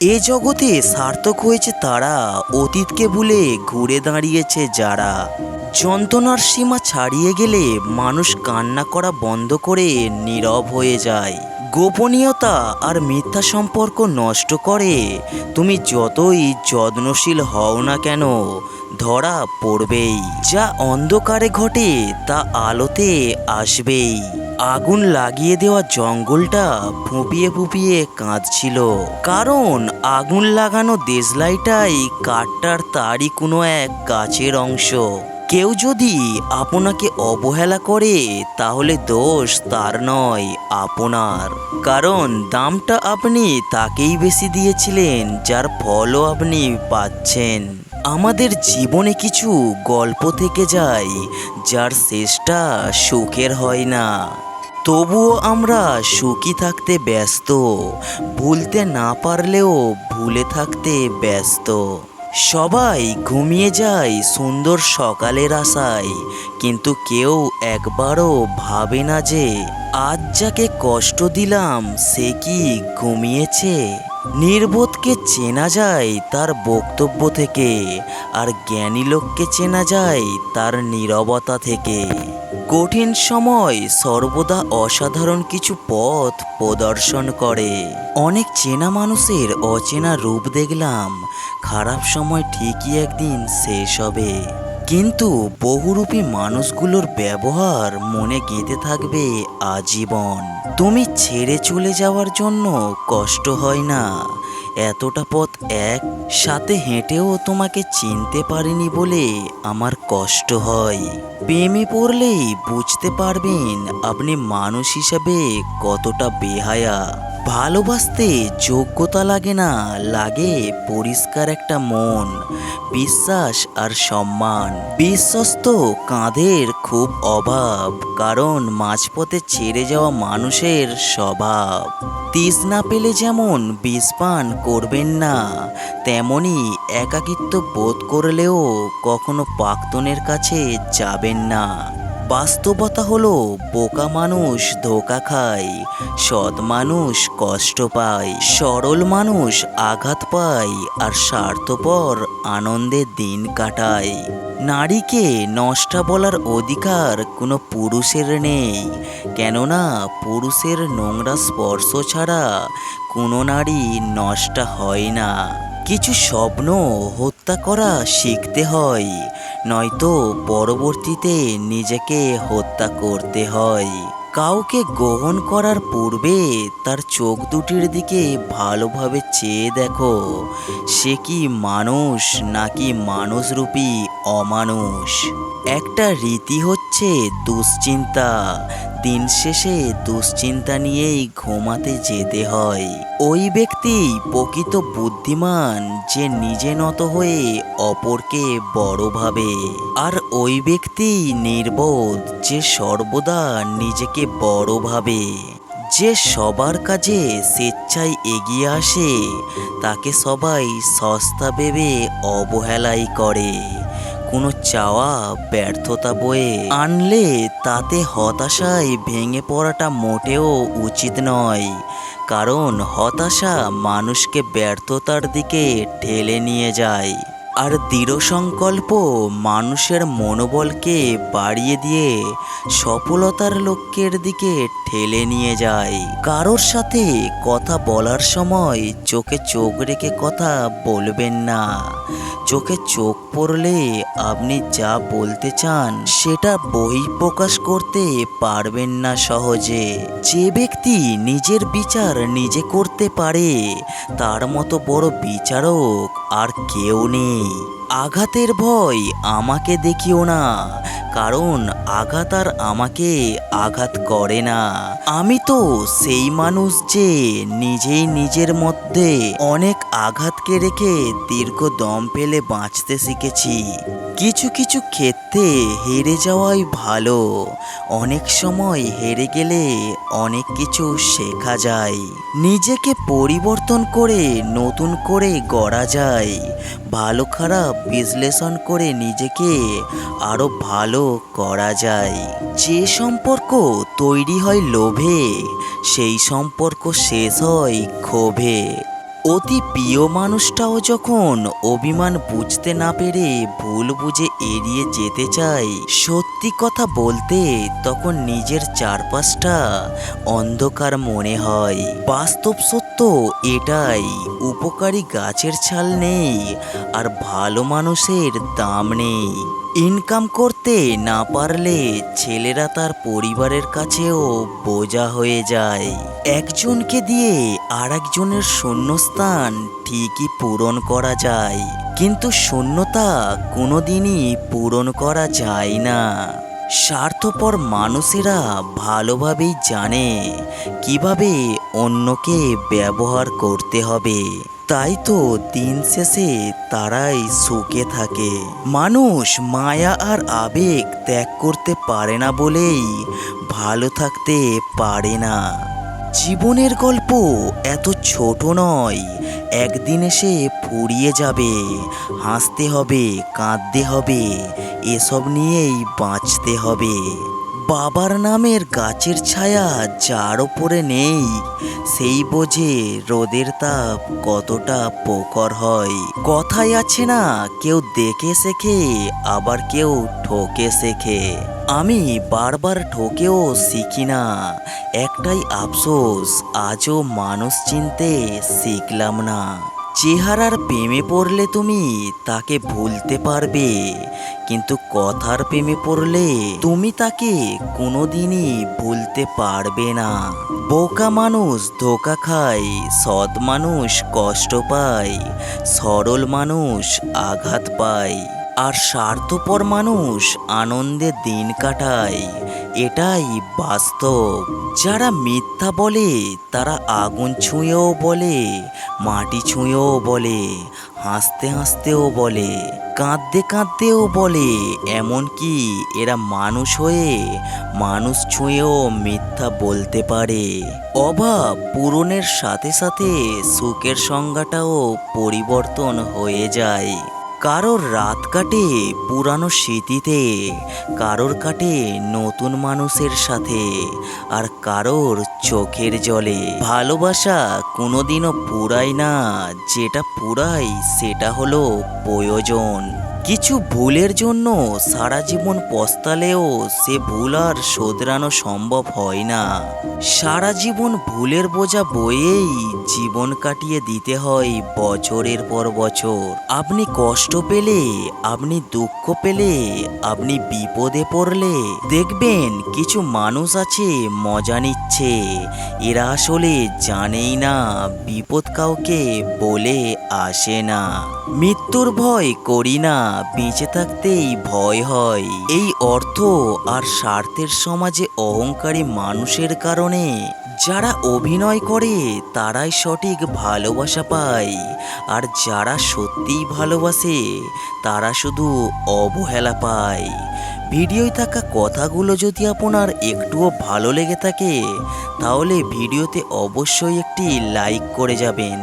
এ জগতে সার্থক হয়েছে তারা, অতীতকে ভুলে ঘুরে দাঁড়িয়েছে যারা। যন্ত্রণার সীমা ছাড়িয়ে গেলে মানুষ কান্না করা বন্ধ করে নীরব হয়ে যায়। গোপনীয়তা আর মিথ্যা সম্পর্ক নষ্ট করে। তুমি যতই যত্নশীল হও না কেন, ধরা পড়বেই। যা অন্ধকারে ঘটে তা আলোতে আসবেই। আগুন লাগিয়ে দেওয়া জঙ্গলটা ফুঁপিয়ে ফুঁপিয়ে কাঁদছিল, কারণ আগুন লাগানো দেশলাইটাই কাঠটার তারই কোনো এক গাছের অংশ। কেউ যদি আপনাকে অবহেলা করে তাহলে দোষ তার নয়, আপনার। কারণ দামটা আপনি তাকেই বেশি দিয়েছিলেন যার ফলও আপনি পাচ্ছেন। আমাদের জীবনে কিছু গল্প থেকে যায় যার শেষটা সুখের হয় না, তবুও আমরা সুখী থাকতে ব্যস্ত, ভুলতে না পারলেও ভুলে থাকতে ব্যস্ত। সবাই ঘুমিয়ে যায় সুন্দর সকালের আশায়, কিন্তু কেউ একবারও ভাবে না যে আজ যাকে কষ্ট দিলাম সে কি ঘুমিয়েছে। নির্বোধকে চেনা যায় তার বক্তব্য থেকে, আর জ্ঞানী লোককে চেনা যায় তার নীরবতা থেকে। কঠিন সময় সর্বদা অসাধারণ কিছু পথ প্রদর্শন করে। অনেক চেনা মানুষের অচেনা রূপ দেখলাম, খারাপ সময় ঠিকই একদিন শেষ হবে, কিন্তু বহুরূপী মানুষগুলোর ব্যবহার মনে গেঁথে থাকবে আজীবন। তুমি ছেড়ে চলে যাওয়ার জন্য কষ্ট হয় না, এতটা পথ এক সাথে হেঁটেও তোমাকে চিনতে পারিনি বলে আমার কষ্ট হয়। প্রেমে পড়লেই বুঝতে পারবেন আপনি মানুষ হিসাবে কতটা বেহায়া। ভালোবাসতে যোগ্যতা লাগে না, লাগে পরিষ্কার একটা মন, বিশ্বাস আর সম্মান। বিশ্বস্ত কাঁধের খুব অভাব, কারণ মাঝপথে ছেড়ে যাওয়া মানুষের স্বভাব। তৃষ্ণা পেলে যেমন বিষ পান করবেন না, তেমনি একাকিত্ব বোধ করলেও কখনো প্রাক্তনের কাছে যাবেন না। বাস্তবতা হলো বোকা মানুষ ধোঁকা খায়, সৎ মানুষ কষ্ট পায়, সরল মানুষ আঘাত পায়, আর স্বার্থপর আনন্দে দিন কাটায়। নারীকে নষ্টা বলার অধিকার কোনো পুরুষের নেই, কেননা পুরুষের নোংরা স্পর্শ ছাড়া কোনো নারী নষ্টা হয় না। কিছু স্বপ্ন হত্যা করা শিখতে হয়, নয়তো পরবর্তীতে নিজেকে হত্যা করতে হয়। কাউকে গ্রহণ করার পূর্বে তার চোখ দুটির দিকে ভালোভাবে চেয়ে দেখো, সে কি মানুষ নাকি মানুষরূপী অমানুষ। একটা রীতি হচ্ছে দুশ্চিন্তা, দিন শেষে দুশ্চিন্তা নিয়েই ঘুমাতে যেতে হয়। ওই ব্যক্তি প্রকৃত বুদ্ধিমান যে নিজে নত হয়ে অপরকে বড় ভাবে, আর ওই ব্যক্তি নির্বোধ যে সর্বদা নিজেকে বড় ভাবে। যে সবার কাজে স্বেচ্ছায় এগিয়ে আসে তাকে সবাই সস্তা ভেবে অবহেলাই করে। কোনো চাওয়া ব্যর্থতা বয়ে আনলে তাতে হতাশায় ভেঙে পড়াটা মোটেও উচিত নয়, কারণ হতাশা মানুষকে ব্যর্থতার দিকে ঠেলে নিয়ে যায়। আর দৃঢ় সংকল্প মানুষের মনোবলকে বাড়িয়ে দিয়ে সফলতার লক্ষ্যের দিকে ঠেলে নিয়ে যায়। কারোর সাথে কথা বলার সময় চোখে চোখ রেখে কথা বলবেন না, চোখে চোখ পড়লে আপনি যা বলতে চান সেটা বহিঃপ্রকাশ করতে পারবেন না সহজে। যে ব্যক্তি নিজের বিচার নিজে করতে পারে তার মতো বড় বিচারক আর কেউ নেই। আঘাতের ভয় আমাকে দেখিও না, কারণ আঘাত আর আমাকে আঘাত করে না। আমি তো সেই মানুষ যে নিজেই নিজের মধ্যে অনেক আঘাতকে রেখে দীর্ঘ দম ফেলে বাঁচতে শিখেছি। কিছু কিছু ক্ষেত্রে হেরে যাওয়াই ভালো, অনেক সময় হেরে গেলে অনেক কিছু শেখা যায়। নিজেকে পরিবর্তন করে নতুন করে গড়া যায়, ভালো খারাপ বিশ্লেষণ করে নিজেকে আরো ভালো করা যায়। যে সম্পর্ক তৈরি হয় লোভে, সেই সম্পর্ক শেষ হয় ক্ষোভে। অতি প্রিয় মানুষটাও যখন অভিমান বুঝতে না পেরে ভুল বুঝে এড়িয়ে যেতে চায়, সত্যি কথা বলতে তখন নিজের চারপাশটা অন্ধকার মনে হয়। বাস্তব সত্য এটাই, উপকারী গাছের ছাল নেই আর ভালো মানুষের দাম নেই। ইনকাম করতে না পারলে ছেলেরা তার পরিবারের কাছেও বোঝা হয়ে যায়। একজনকে দিয়ে আর একজনের শূন্যস্থান ঠিকই পূরণ করা যায়, কিন্তু শূন্যতা কোনোদিনই পূরণ করা যায় না। স্বার্থপর মানুষেরা ভালোভাবেই জানে কিভাবে অন্যকে ব্যবহার করতে হবে, তাই তো দিন শেষে তারাই সুখে থাকে। মানুষ মায়া আর আবেগ ত্যাগ করতে পারে না বলেই ভালো থাকতে পারে না। জীবনের গল্প এত ছোট নয়, একদিন এসে ফুরিয়ে যাবে। হাসতে হবে, কাঁদতে হবে, এসব নিয়েই বাঁচতে হবে। বাবার নামের গাছের ছায়া যার ওপরে নেই, সেই বোঝে রোদের তাপ কতটা প্রখর হয়। কথায় আছে না, কেউ দেখে শেখে আবার কেউ ঠকে শেখে। আমি বারবার ঠকেও শিখি না, একটাই আফসোস, আজও মানুষ চিনতে শিখলাম না। চেহারার প্রেমে পড়লে তুমি তাকে ভুলতে পারবে, কিন্তু কথার প্রেমে পড়লে তুমি তাকে কোনোদিনই ভুলতে পারবে না। বোকা মানুষ ধোঁকা খায়, সৎ মানুষ কষ্ট পায়, সরল মানুষ আঘাত পায়, আর স্বার্থপর মানুষ আনন্দে দিন কাটায়। এটাই বাস্তব। যারা মিথ্যা বলে তারা আগুন ছুঁয়েও বলে, মাটি ছুঁয়েও বলে, হাসতে হাসতেও বলে, কাঁদতে কাঁদতেও বলে, এমনকি এরা মানুষ হয়ে মানুষ ছুঁয়েও মিথ্যা বলতে পারে। অভাব পূরণের সাথে সাথে সুখের সংজ্ঞাটাও পরিবর্তন হয়ে যায়। কারোর রাত কাটে পুরানো স্মৃতিতে, কারোর কাটে নতুন মানুষের সাথে, আর কারোর চোখের জলে। ভালোবাসা কোনোদিনও পুরায় না, যেটা পুরায় সেটা হলো প্রয়োজন। কিছু ভুলের জন্য সারা জীবন পস্তালেও সে ভুল আর শোধরানো সম্ভব হয় না। সারা জীবন ভুলের বোঝা বয়েই জীবন কাটিয়ে দিতে হয় বছরের পর বছর। আপনি কষ্ট পেলে, আপনি দুঃখ পেলে, আপনি বিপদে পড়লে দেখবেন কিছু মানুষ আছে মজা নিচ্ছে। এরা আসলে জানেই না বিপদ কাউকে বলে আসে না। মৃত্যুর ভয় করি না, বেঁচে থাকতেই ভয় হয়। এই অর্থ আর স্বার্থের সমাজে অহংকারী মানুষের কারণে যারা অভিনয় করে তারাই সঠিক ভালোবাসা পায়, আর যারা সত্যিই ভালোবাসে তারা শুধু অবহেলা পায়। ভিডিওয় থাকা কথাগুলো যদি আপনার একটুও ভালো লেগে থাকে তাহলে ভিডিওতে অবশ্যই একটি লাইক করে যাবেন।